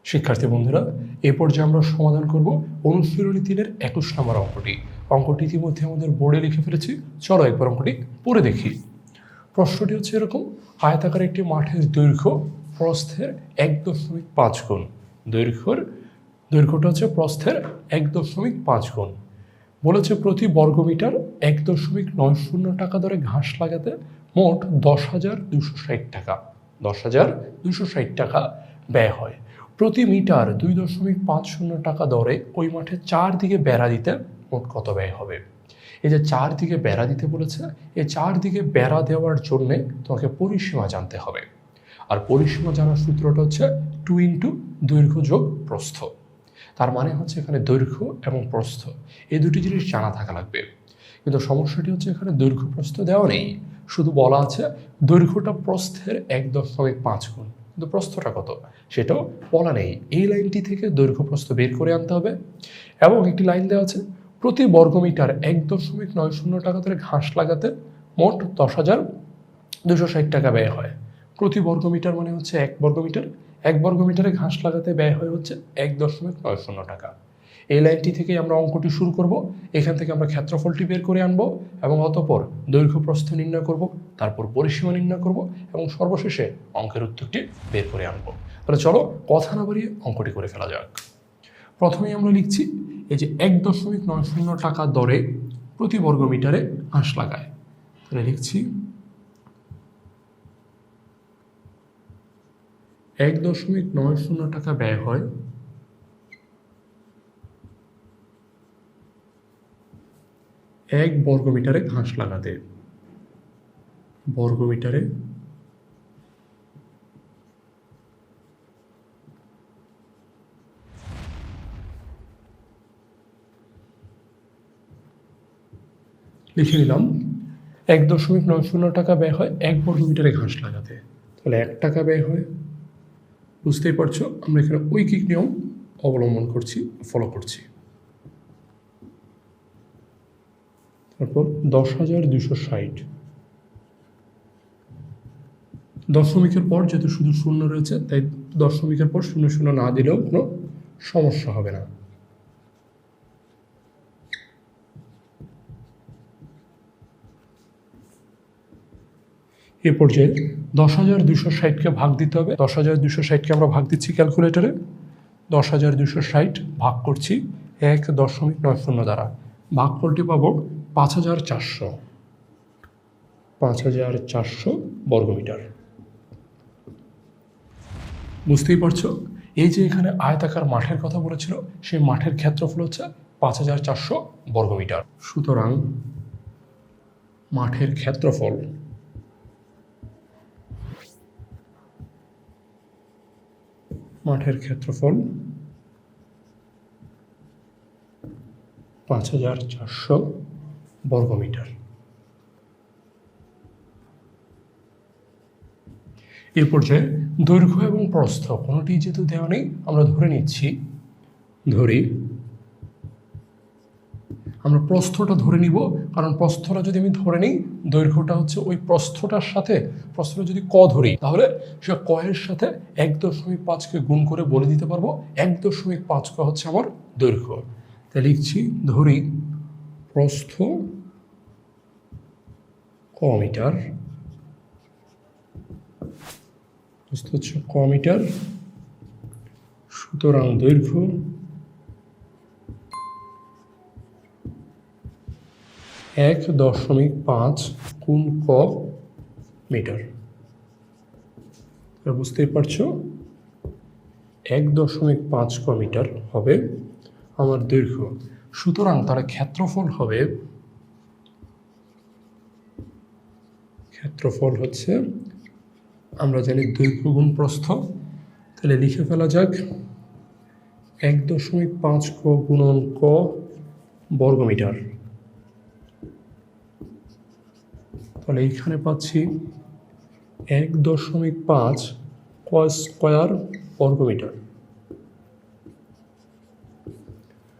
শিক্ষার্থী বন্ধুরা, এ পর্যায়ে আমরা সমাধান করব অনুশীলনী 3-এর 21 নম্বর অঙ্কটি। অঙ্কটি ইতিমধ্যে আমাদের বোর্ডে লিখে ফেলেছি। চলো একবার অঙ্কটি পড়ে দেখি। প্রশ্নটি হচ্ছে এরকম: আয়তাকার একটি মাঠের দৈর্ঘ্য প্রস্থের 1.5 গুণ। দৈর্ঘ্যটা হচ্ছে প্রস্থের 1.5 গুণ। বলেছে প্রতি বর্গমিটার 1.90 টাকা দরে ঘাস লাগাতে মোট 10,260 টাকা 10,260 টাকা ব্যয় হয়। প্রতি মিটার 2.50 টাকা দরে ওই মাঠে 4 দিকে বেড়া দিতে মোট কত ব্যয় হবে? এই যে 4 দিকে বেড়া দিতে বলেছে, এই 4 দিকে বেড়া দেওয়ার জন্য তোমাকে পরিসীমা জানতে হবে। আর পরিসীমা জানার সূত্রটা হচ্ছে 2 ইন্টু দৈর্ঘ্য যোগ প্রস্থ। তার মানে হচ্ছে এখানে দৈর্ঘ্য এবং প্রস্থ এই দুটি জিনিস জানা থাকা লাগবে। কিন্তু সমস্যাটি হচ্ছে এখানে দৈর্ঘ্য প্রস্থ দেওয়া নেই, শুধু বলা আছে দৈর্ঘ্যটা প্রস্থের 1.5 গুণ, কিন্তু প্রস্থটা কত সেটাও বলা নেই। এই লাইনটি থেকে দৈর্ঘ্য প্রস্থ বের করে আনতে হবে। এবং একটি লাইন দেওয়া আছে প্রতি বর্গমিটার 1.90 টাকা ধরে ঘাস লাগাতে মোট 10,260 টাকা ব্যয় হয়। প্রতি বর্গমিটার মানে হচ্ছে 1 বর্গমিটার, 1 বর্গমিটারে ঘাস লাগাতে ব্যয় হয় হচ্ছে 1.90 টাকা। এই লাইনটি থেকে আমরা অঙ্কটি শুরু করব। এখান থেকে আমরা ক্ষেত্রফলটি বের করে আনবো এবং অতঃপর দৈর্ঘ্য প্রস্থ নির্ণয় করব, তারপর পরিসীমা নির্ণয় করব এবং সর্বশেষে অঙ্কের উত্তরটি বের করে আনবো। তাহলে চলো কথা না বাড়িয়ে অঙ্কটি করে ফেলা যাক। প্রথমেই আমরা লিখছি এই যে 1.90 টাকা দরে প্রতি বর্গমিটারে ঘাস লাগায়। তাহলে লিখছি 1.90 টাকা ব্যয় হয় 1 বর্গমিটারে ঘাস লাগাতে। বর্গমিটারে লিখে নিলাম 1.90 টাকা ব্যয় হয় 1 বর্গমিটারে ঘাস লাগাতে। তাহলে 1 টাকা ব্যয় হয়, বুঝতেই পারছো আমরা এখানে ঐকিক নিয়ম অবলম্বন করছি, ফলো করছি। তারপর 10,260, দশমিকের পর যেহেতু শুধু শূন্য রয়েছে তাই দশমিকের পর 0 না দিলেও কোনো সমস্যা হবে না। এ পর্যায়ে 10,260কে ভাগ দিতে হবে। 10,260কে আমরা ভাগ দিচ্ছি ক্যালকুলেটরে। 10,260 ভাগ করছি 1.90 দ্বারা। ভাগফলটি পাবো 5,400 বর্গমিটার। বুঝতেই পারছো এই যে এখানে আয়তাকার মাঠের কথা বলেছিল, সেই মাঠের ক্ষেত্রফল হচ্ছে 5,400 বর্গমিটার। সুতরাং মাঠের ক্ষেত্রফল 5,400 বর্গমিটার। এর পর্যায়ে দৈর্ঘ্য এবং প্রস্থ কোনোটি যেহেতু দেওয়া নেই, আমরা ধরে নিচ্ছি, আমরা প্রস্থটা ধরে নিব, কারণ প্রস্থটা যদি আমি ধরে নিই দৈর্ঘ্যটা হচ্ছে ওই প্রস্থটার সাথে, প্রস্থটা যদি ক ধরি তাহলে সে ক এর সাথে 1.5কে গুণ করে বলে দিতে পারবো 1.5 ক হচ্ছে আমার দৈর্ঘ্য। তাই লিখছি ধরি প্রস্থ ক মিটার, প্রস্থ হচ্ছে ক মিটার। সুতরাং দৈর্ঘ্য 1.5 গুণ ক মিটার। বুঝতেই পারছো 1.5 ক মিটার হবে আমার দৈর্ঘ্য। সুতরাং তার ক্ষেত্রফল হচ্ছে আমরা জানি দৈর্ঘ্য গুণ প্রস্থ। তাহলে লিখে ফেলা যাক 1.5 ক গুণন ক বর্গমিটার। তাহলে এইখানে পাচ্ছি 1.5 ক স্কয়ার বর্গমিটার।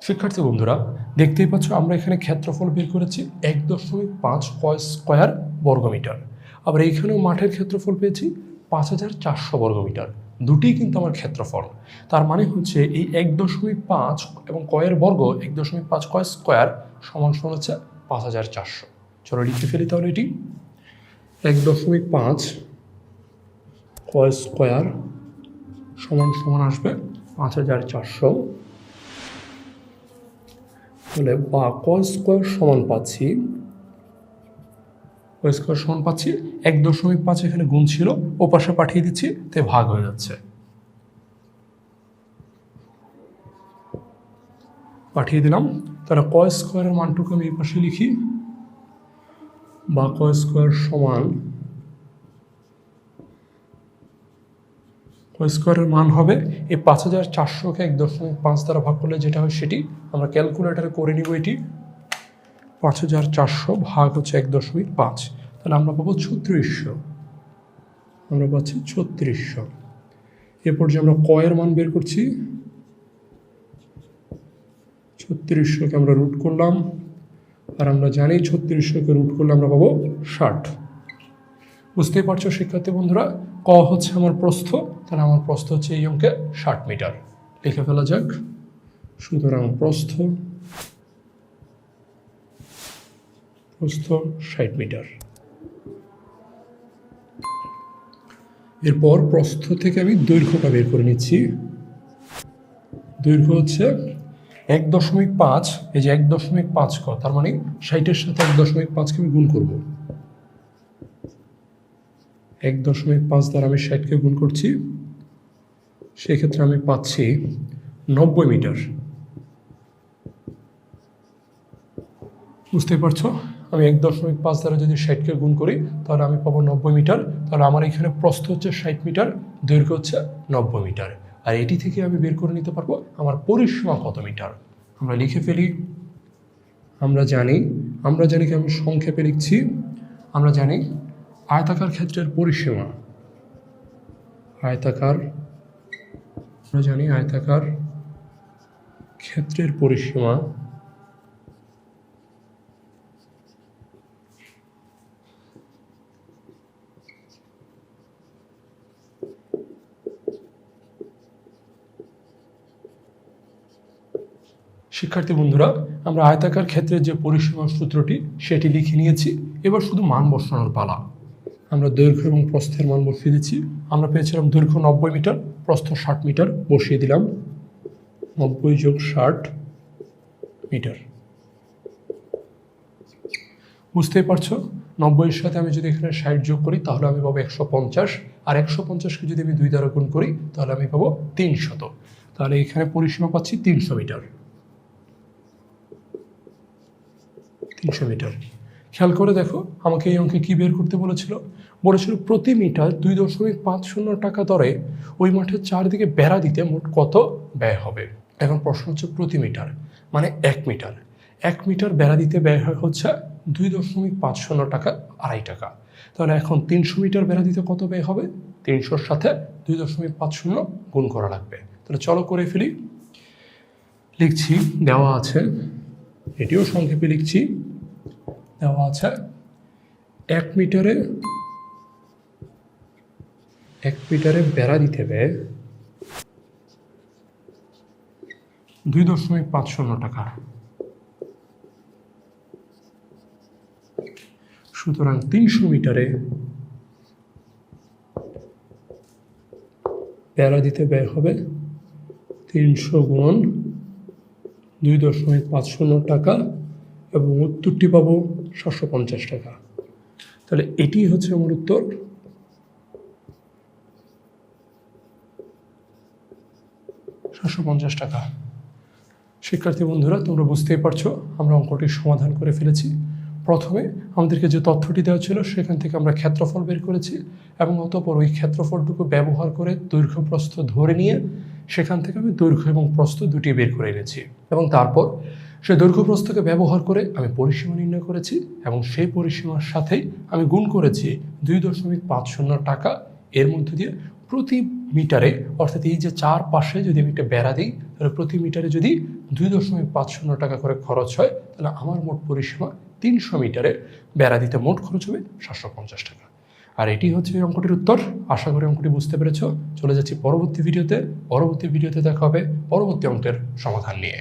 শিক্ষার্থী বন্ধুরা দেখতেই পাচ্ছ আমরা এখানে ক্ষেত্রফল বের করেছি 1.5 ক স্কয়ার বর্গমিটার। আবার এইখানেও মাঠের ক্ষেত্রফল পেয়েছি 5,400 বর্গমিটার। দুটিই কিন্তু আমার ক্ষেত্রফল। তার মানে হচ্ছে এই 1.5 এবং কয়ের বর্গ 1.5 কয় স্কোয়ার সমান সমান হচ্ছে 5400। চলো লিখে ফেলি তাহলে এটি 1.5 কয় স্কোয়ার সমান সমান আসবে 5400 তাহলে বা কয় স্কোয়ার সমান পাচ্ছি 1.5 এখানে গুণ ছিল ও পাশে পাঠিয়ে দিচ্ছি তাই ভাগ হয়ে যাচ্ছে, পাঠিয়ে দিলাম। তাহলে কয় স্কোয়ারের মানটুকু আমি এই পাশে লিখি, বা কয় স্কোয়ার সমান কয় স্কোয়ারের মান হবে এই 5400-কে 1.5 দ্বারা ভাগ করলে যেটা হয় সেটি আমরা ক্যালকুলেটারে করে নিব। এটি 5400 ভাগ হচ্ছে 1.5, তাহলে আমরা পাবো 3600, আমরা পাচ্ছি 3600। এরপর যে আমরা কয়ের মান বের করছি 3600-কে আমরা রুট করলাম, আর আমরা জানি 3600-কে রুট করলে আমরা পাবো 60। বুঝতেই পারছো শিক্ষার্থী বন্ধুরা, ক হচ্ছে আমার প্রস্থ, তাহলে আমার প্রস্থ হচ্ছে এই অঙ্কে 60 মিটার। লিখে ফেলা যাক। সুতরাং প্রস্থ 60 মিটার। এরপর প্রস্থ থেকে আমি দৈর্ঘ্যটা বের করে নিচ্ছি। দৈর্ঘ্য হচ্ছে 1.5, এই যে 1.5 ক, তার মানে 60-এর সাথে 1.5-কে আমি গুণ করব। 1.5 দ্বারা আমি 60-কে গুণ করছি, সেক্ষেত্রে আমি পাচ্ছি 90 মিটার। বুঝতে পারছো, আমি 1.5 দ্বারা যদি 60-কে গুণ করি তাহলে আমি পাবো 90 মিটার। তাহলে আমার এখানে প্রস্থ হচ্ছে 60 মিটার, দৈর্ঘ্য হচ্ছে 90 মিটার। আর এটি থেকে আমি বের করে নিতে পারবো আমার পরিসীমা কত মিটার। আমরা লিখে ফেলি। আমরা জানি কি, আমি সংক্ষেপে লিখছি। আমরা জানি আয়তাকার ক্ষেত্রের পরিসীমা, আয়তাকার ক্ষেত্রের পরিসীমা শিক্ষার্থী বন্ধুরা, আমরা আয়তাকার ক্ষেত্রের যে পরিসীমা সূত্রটি সেটি লিখে নিয়েছি। এবার শুধু মান বসানোর পালা। আমরা দৈর্ঘ্য এবং প্রস্থের মান বসিয়ে দিচ্ছি। আমরা পেয়েছিলাম দৈর্ঘ্য 90 মিটার, প্রস্থ 60 মিটার, বসিয়ে দিলাম 90 যোগ 60 মিটার। বুঝতেই পারছো, 90-এর সাথে আমি যদি এখানে 60 যোগ করি তাহলে আমি পাবো 150, আর 150-কে যদি আমি 2 দ্বারা গুণ করি তাহলে আমি পাবো 300। তাহলে এখানে পরিসীমা পাচ্ছি 300 মিটার। 300 মিটার। খেয়াল করে দেখো, আমাকে এই অঙ্কে কি বের করতে বলেছিল প্রতি মিটার 2.50 টাকা দরে ওই মাঠের চারদিকে বেড়া দিতে মোট কত ব্যয় হবে। এখন প্রশ্ন হচ্ছে প্রতি মিটার মানে 1 মিটার। 1 মিটার বেড়া দিতে ব্যয় হচ্ছে 2.50 টাকা, 2.5 টাকা। তাহলে এখন 300 মিটার বেড়া দিতে কত ব্যয় হবে? 300-র সাথে 2.50 গুণ করা লাগবে। তাহলে চলো করে ফেলি। লিখছি, দেওয়া আছে, এটিও সংক্ষেপে লিখছি। দেওয়া আছে 1 মিটারে বেড়া দিতে ব্যয় 2.50 টাকা। সুতরাং 300 মিটারে বেড়া দিতে ব্যয় হবে 300 গুণন 2.50 টাকা, এবং উত্তরটি পাবো 750 টাকা। তাহলে এটি হচ্ছে আমার উত্তর। টাকা। শিক্ষার্থী বন্ধুরা, তোমরা বুঝতেই পারছো আমরা অঙ্কটির সমাধান করে ফেলেছি। প্রথমে আমাদেরকে যে তথ্যটি দেওয়া ছিল সেখান থেকে আমরা ক্ষেত্রফল বের করেছি, এবং অতঃপর ওই ক্ষেত্রফলটুকু ব্যবহার করে দৈর্ঘ্য প্রস্থ ধরে নিয়ে সেখান থেকে আমি দৈর্ঘ্য এবং প্রস্থ দুটি বের করে এনেছি, এবং তারপর সেই দৈর্ঘ্য প্রস্থকে ব্যবহার করে আমি পরিসীমা নির্ণয় করেছি, এবং সেই পরিসীমার সাথেই আমি গুণ করেছি 2.50 টাকা। এর মধ্যে দিয়ে প্রতি মিটারে, অর্থাৎ এই যে চারপাশে যদি আমি একটা বেড়া দিই, তাহলে প্রতি মিটারে যদি 2.50 টাকা করে খরচ হয়, তাহলে আমার মোট পরিসীমা 300 মিটারে বেড়া দিতে মোট খরচ হবে 750 টাকা। আর এটি হচ্ছে এই অঙ্কটির উত্তর। আশা করি অঙ্কটি বুঝতে পেরেছো। চলে যাচ্ছি পরবর্তী ভিডিওতে। পরবর্তী ভিডিওতে দেখা হবে পরবর্তী অঙ্কের সমাধান নিয়ে।